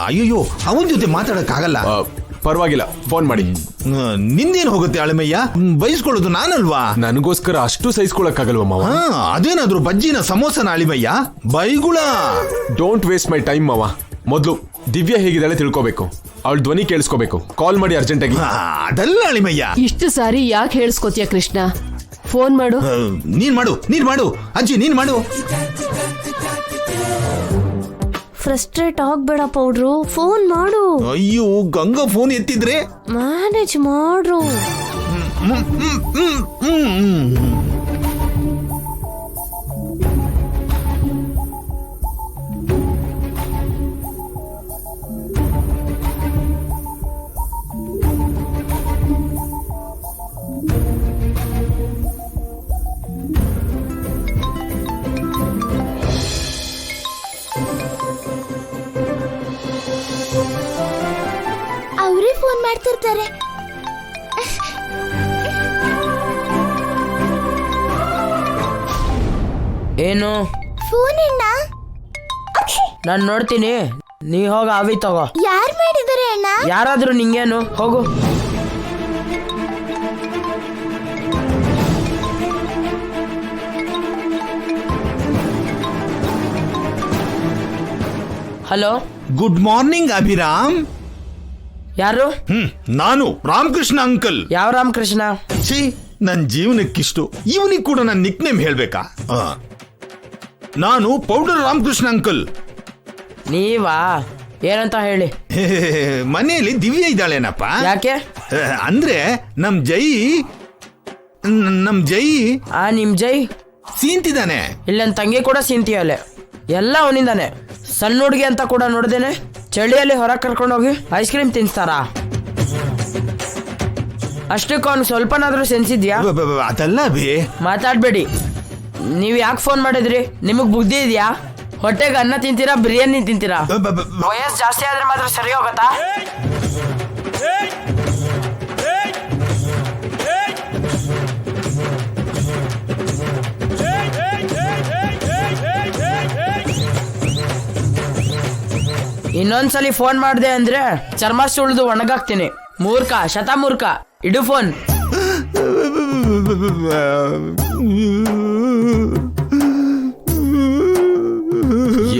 ಅಯ್ಯೋ ಅವನ ಜೊತೆ ಮಾತಾಡಕ್ಕಾಗಲ್ಲ. ಪರವಾಗಿಲ್ಲ, ಫೋನ್ ಮಾಡಿ. ನಿಂದೇನು ಹೋಗುತ್ತೆ ಅಳಿಮಯ್ಯ, ಬಯಸ್ಕೊಳ್ಳೋದು ನಾನಲ್ವಾ? ನನಗೋಸ್ಕರ ಅಷ್ಟು ಸಹಿಸ್ಕೊಳಕ್ಕಾಗಲ್ವ ಮಾವ? ಅದೇನಾದ್ರು ಬಜ್ಜಿನ ಸಮೋಸನ ಅಳಿಮಯ್ಯ, ಬೈಗುಳ. ಡೋಂಟ್ ವೇಸ್ಟ್ ಮೈ ಟೈಮ್ ಮಾವ. ಮೊದಲು ದಿವ್ಯಾ ಹೇಗಿದ್ದಾಳೆ ತಿಳ್ಕೋಬೇಕು, ಅವಳ ಧ್ವನಿ ಕೇಳಿಸ್ಕೋಬೇಕು. ಕಾಲ್ ಮಾಡಿ ಅರ್ಜೆಂಟ್ ಆಗಿ. ಅದಲ್ಲ ಅಳಿಮಯ್ಯ. ಇಷ್ಟು ಸಾರಿ ಯಾಕೆ ಹೇಳಿಸ್ಕೋತೀಯ ಕೃಷ್ಣ? ಫೋನ್ ಮಾಡು. ನೀನ್ ಮಾಡು ಅಜ್ಜಿ, ನೀನ್ ಮಾಡು. ಫ್ರಸ್ಟ್ರೇಟ್ ಆಗ್ಬೇಡ ಪೌಡ್ರು, ಫೋನ್ ಮಾಡು. ಅಯ್ಯೋ ಗಂಗಾ ಫೋನ್ ಎತ್ತಿದ್ರೆ ಮ್ಯಾನೇಜ್ ಮಾಡ್ರು. ಅವರೇ ಫೋನ್ ಮಾಡ್ತಿರ್ತಾರೆ. ಏನು ಫೋನ್ ಅಣ್ಣ? ನಾನು ನೋಡ್ತೀನಿ, ನೀ ಹೋಗ ಅವಿ ತಗೋ. ಯಾರ್ ಮಾಡಿದಾರೆ ಅಣ್ಣ? ಯಾರಾದ್ರೂ ನಿಂಗೇನು, ಹೋಗು. Hello, good morning Abhiram. ಯಾರು? ನಾನು ರಾಮಕೃಷ್ಣ ಅಂಕಲ್. ಯಾವ ರಾಮಕೃಷ್ಣ? ಛೀ, ನನ್ ಜೀವನಕ್ಕಿಷ್ಟು, ಇವನಿಗೆ ಕೂಡ ನನ್ನ ನಿಕ್ ನೇಮ್ ಹೇಳ್ಬೇಕಾ? ನಾನು ಪೌಡರ್ ರಾಮಕೃಷ್ಣ ಅಂಕಲ್. ನೀವಾ? ಏನಂತ ಹೇಳಿ. ಮನೆಯಲ್ಲಿ ದಿವ್ಯ ಇದ್ದಾಳೇನಪ್ಪ? ಯಾಕೆ? ಅಂದ್ರೆ ನಮ್ ಜೈ ನಿಮ್ ಜೈ ಸೀಂತಿದ್ದಾನೆ. ಇಲ್ಲನ್ ತಂಗಿ ಕೂಡ ಸೀಂತಿಯಲ್ಲೇ, ಎಲ್ಲ ಅವನಿಂದಾನೆ. ಸಣ್ಣ ಹುಡುಗಿ ಅಂತ ಕೂಡ ನೋಡ್ದೇನೆ ಚಳಿಯಲ್ಲಿ ಹೊರಗೆ ಕರ್ಕೊಂಡೋಗಿ ಐಸ್ ಕ್ರೀಮ್ ತಿನ್ಸ್ತಾರಾ? ಅಷ್ಟಕ್ಕೆ ಅವ್ನು ಸ್ವಲ್ಪನಾದ್ರೂ ಸೆನ್ಸ್ ಇದೆಯಾ? ಅದಲ್ಲ ಬೇ. ಮಾತಾಡ್ಬೇಡಿ. ನೀವ್ ಯಾಕೆ ಫೋನ್ ಮಾಡಿದ್ರಿ? ನಿಮಗ್ ಬುದ್ಧಿ ಇದೆಯಾ? ಹೊಟ್ಟೆಗೆ ಅನ್ನ ತಿಂತೀರಾ, ಬಿರಿಯಾನಿ ತಿಂತೀರಾ? ವಯಸ್ಸು ಜಾಸ್ತಿ ಆದ್ರೆ ಮಾತ್ರ ಸರಿ ಹೋಗತ್ತಾ? ಇನ್ನೊಂದ್ಸಲಿ ಫೋನ್ ಮಾಡ್ದೆ ಅಂದ್ರೆ ಚರ್ಮ ಸುಳ್ದು ಒಣಗಾಕ್ತೀನಿ. ಮೂರ್ಖ, ಶತಮೂರ್ಖ. ಇಡು ಫೋನ್.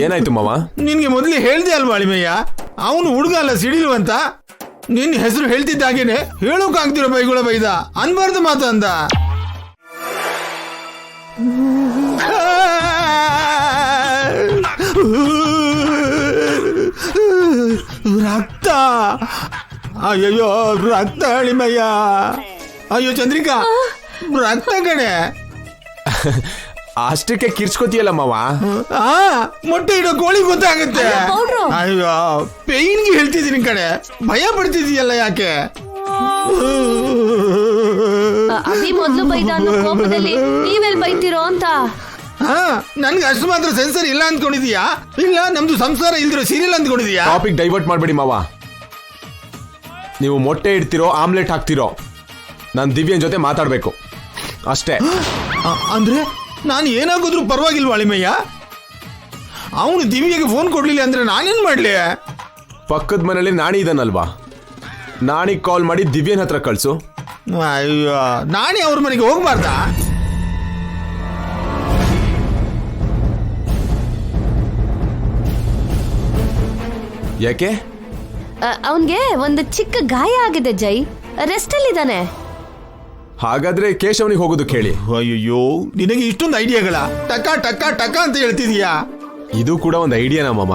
ಏನಾಯ್ತು ಮಾವ? ನಿನ್ಗೆ ಮೊದಲೇ ಹೇಳ್ದೆ ಅಲ್ವಾ ಅಳಿಮಯ್ಯ, ಅವನು ಹುಡುಗ ಅಲ್ಲ ಸಿಡಿಲ್ವಂತ. ನಿನ್ನ ಹೆಸರು ಹೇಳ್ತಿದ್ದಾಗೇನೆ ಹೇಳೋಕಾಗ್ದಿರೋ ಬೈಗುಳ ಬೈದ, ಅನ್ಬಾರ್ದು ಮಾತು ಅಂದ. ರಕ್ತ, ಅಯ್ಯಯ್ಯೋ ರಕ್ತ ಅಳಿಮಯ್ಯ. ಅಯ್ಯೋ ಚಂದ್ರಿಕಾ, ರಕ್ತ ಕಣೆ. ಅಷ್ಟಕ್ಕೆ ಕಿರ್ಚ್ಕೋತಿಯಲ್ಲ ಮಾವ. ಮೊಟ್ಟೆ ಇಡೋ ಕೋಳಿ ಗೊತ್ತಾಗುತ್ತೆ. ಅಯ್ಯೋ ಪೇಯ್ನ್ಗೆ ಹೇಳ್ತಿದ್ದೀನಿ ಕಣೆ, ಭಯ ಪಡ್ತಿದೀಯಲ್ಲ ಯಾಕೆ? ಅಭಿ ಮೊದ್ಲು ಬೈದ ಅನ್ನೋ ಕೋಪದಲ್ಲಿ ನೀವೆಲ್ ಬೈತಿರೋ ಅಂತ. ನನ್ಗೆ ಅಷ್ಟು ಮಾತ್ರ ಸೆನ್ಸರ್ ಇಲ್ಲ ಅಂದ್ಕೊಂಡಿದೀಯಾ? ಇಲ್ಲ ನಮ್ದು ಸಂಸಾರ ಇಲ್ದಿರೋ ಸೀರಿಯಲ್ ಅಂದ್ಕೊಂಡಿದೀಯಾ? ಟಾಪಿಕ್ ಡೈವರ್ಟ್ ಮಾಡ್ಬೇಡಿ ಮಾವ. ನೀವು ಮೊಟ್ಟೆ ಇಡ್ತಿರೋ ಆಮ್ಲೆಟ್ ಹಾಕ್ತಿರೋ, ನಾನು ದಿವ್ಯನ್ ಜೊತೆ ಮಾತಾಡ್ಬೇಕು ಅಷ್ಟೇ. ಅಂದ್ರೆ ನಾನು ಏನಾಗೋದ್ರೂ ಪರವಾಗಿಲ್ವಾ ಅಳಿಮಯ್ಯ? ಅವನು ದಿವ್ಯಗೆ ಫೋನ್ ಕೊಡ್ಲಿಲ್ಲ ಅಂದ್ರೆ ನಾನೇನ್ ಮಾಡ್ಲಿ? ಪಕ್ಕದ ಮನೇಲಿ ನಾಣಿ ಇದನ್ನಲ್ವಾ, ನಾಣಿಗೆ ಕಾಲ್ ಮಾಡಿ ದಿವ್ಯನ್ ಹತ್ರ ಕಳ್ಸು. ಅಯ್ಯೋ, ನಾನೇ ಅವ್ರ ಮನೆಗೆ ಹೋಗ್ಬಾರ್ದಾ? ಯಾಕೆ? ಅವನ್ಗೆ ಒಂದು ಚಿಕ್ಕ ಗಾಯ ಆಗಿದೆ ಜೈ, ರೆಸ್ಟ್ ಅಲ್ಲಿ ಇದ್ದಾನೆ. ಹಾಗಾದ್ರೆ ಕೇಶವನಿಗೆ ಹೋಗೋದು ಕೇಳಿ. ಅಯ್ಯೋ, ನಿನಗೆ ಇಷ್ಟೊಂದು ಐಡಿಯಾಗಳ? ಟಕ ಟಕ ಟಕ ಅಂತ ಹೇಳ್ತಿದೀಯಾ? ಇದು ಕೂಡ ಒಂದು ಐಡಿಯಾನಾ ಮಾಮ?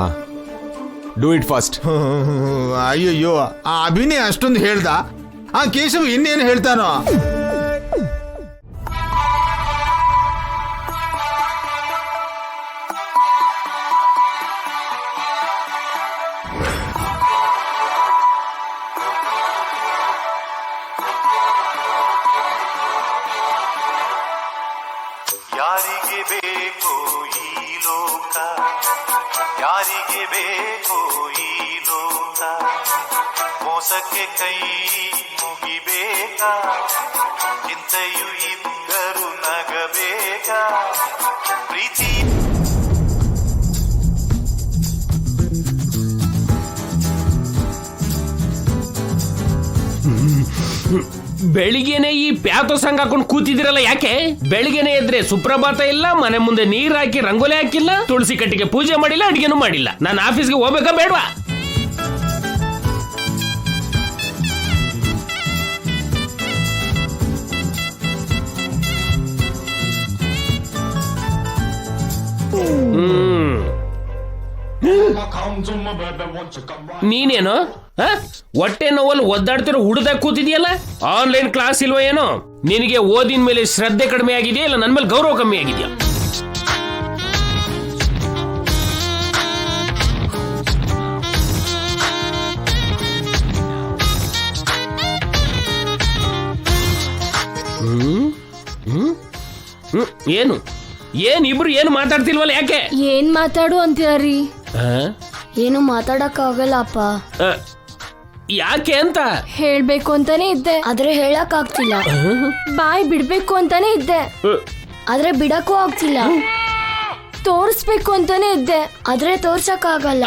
Do it fast. ಅಯ್ಯಯ್ಯೋ, ಆ ಅಭಿನಯ ಅಷ್ಟೊಂದು ಹೇಳ್ದ, ಆ ಕೇಶವ್ ಇನ್ನೇನು ಹೇಳ್ತಾನೋ? ಯಾರಿಗೆ ಬೇಕು ಈ ಲೋಕ, ಯಾರಿಗೆ ಬೇಕು ಈ ಲೋಕ, ಮೋಸಕ್ಕೆ ಕೈ ಮುಗಿಬೇಕಾ, ಚಿಂತೆಯು ಇದ್ದರು ನಗಬೇಕಾ, ಪ್ರೀತಿ ಬೆಳಿಗ್ಗೆನೆ ಈ ಪ್ಯಾತೋ ಸಂಘ ಹಾಕೊಂಡು ಕೂತಿದಿರಲ್ಲ ಯಾಕೆ? ಬೆಳಿಗ್ಗೆನೆ ಎದ್ರೆ ಸುಪ್ರಭಾತ ಇಲ್ಲ, ಮನೆ ಮುಂದೆ ನೀರ್ ಹಾಕಿ ರಂಗೋಲಿ ಹಾಕಿಲ್ಲ, ತುಳಸಿ ಕಟ್ಟಿಗೆ ಪೂಜೆ ಮಾಡಿಲ್ಲ, ಅಡಿಗೆನೂ ಮಾಡಿಲ್ಲ. ನಾನು ಆಫೀಸ್ಗೆ ಹೋಗ್ಬೇಕಾ ಬೇಡವಾ? ನೀನೇನು ಹೊಟ್ಟೆ ನೋವಲ್ಲಿ ಒದ್ದಾಡ್ತಿರೋ ಹುಡುದಾಗ ಕೂತಿದ್ಯಲ್ಲ? ಆನ್ಲೈನ್ ಕ್ಲಾಸ್ ಇಲ್ವಾ ಏನೋ? ನಿನಗೆ ಓದಿನ ಮೇಲೆ ಶ್ರದ್ಧೆ ಕಡಿಮೆ ಆಗಿದೆಯಾ ಇಲ್ಲ ನನ್ನ ಮೇಲೆ ಗೌರವ ಕಮ್ಮಿ ಆಗಿದೆಯಾ? ಏನು ಇಬ್ರು ಏನು ಮಾತಾಡ್ತಿಲ್ವಲ್ಲ ಯಾಕೆ? ಏನ್ ಮಾತಾಡು ಅಂತೀರಿ? ಆ? ಏನು ಮಾತಾಡಕ್ ಆಗಲ್ಲ ಅಪ್ಪ. ಆ, ಯಾಕೆ ಅಂತ ಹೇಳ್ಬೇಕು ಅಂತಾನೆ ಇದ್ದೆ, ಆದ್ರೆ ಹೇಳಕ್ ಆಗ್ತಿಲ್ಲ. ಬಾಯ್ ಬಿಡ್ಬೇಕು ಅಂತಾನೆ ಇದ್ದೆ, ಆದ್ರೆ ಬಿಡಕ್ಕೂ ಆಗ್ತಿಲ್ಲ. ತೋರ್ಸ್ಬೇಕು ಅಂತಾನೆ ಇದ್ದೆ, ಆದ್ರೆ ತೋರ್ಸಕ್ ಆಗಲ್ಲ.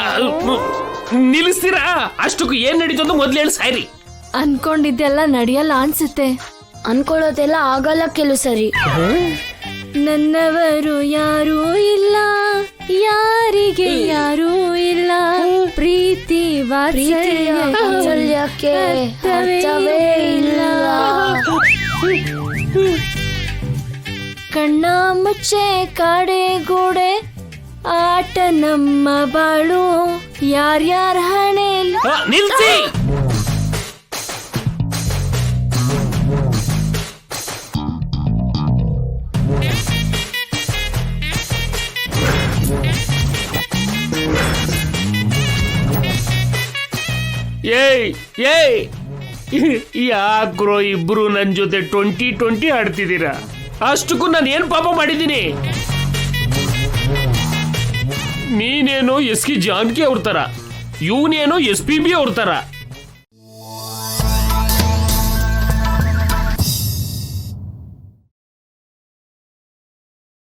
ನಿಲ್ಲಿಸ್ತೀರಾ? ಅಷ್ಟಕ್ಕೂ ಏನ್ ನಡೀತು ಅಂತ ಮೊದ್ಲು ಹೇಳಿ ಸಾಯ್ರಿ. ಅನ್ಕೊಂಡಿದ್ದೆಲ್ಲ ನಡೆಯಲ್ಲ ಅನ್ಸುತ್ತೆ. ಅನ್ಕೊಳ್ಳೋದೆಲ್ಲ ಆಗಲ್ಲ ಕೆಲವು ಸರಿ. ನನ್ನವರು ಯಾರೂ ಇಲ್ಲ, ಯಾರಿಗೆ ಯಾರೂ ಇಲ್ಲ, ಪ್ರೀತಿ ವಾತ್ಸಲ್ಯಕ್ಕೆ ಅರ್ಥವೇ ಇಲ್ಲ. ಕಣ್ಣ ಮುಚ್ಚೆ ಕಾಡೆ ಗೋಡೆ ಆಟ ನಮ್ಮ ಬಾಳು, ಯಾರ್ಯಾರ ಹಣೆ ನಿಲ್ಸಿ. ಯಾಕ್ರೋ ಇಬ್ರು ನನ್ ಜೊತೆ 2020 ಆಡ್ತಿದ್ದೀರಾ? ಅಷ್ಟಕ್ಕೂ ನಾನು ಏನ್ ಪಾಪ ಮಾಡಿದ್ದೀನಿ? ನೀನೇನೋ ಎಸ್ ಕೆ ಜಾನಕಿ ಅವ್ರ ತರ, ಇವನೇನೋ SPB ಅವ್ರ ತರ.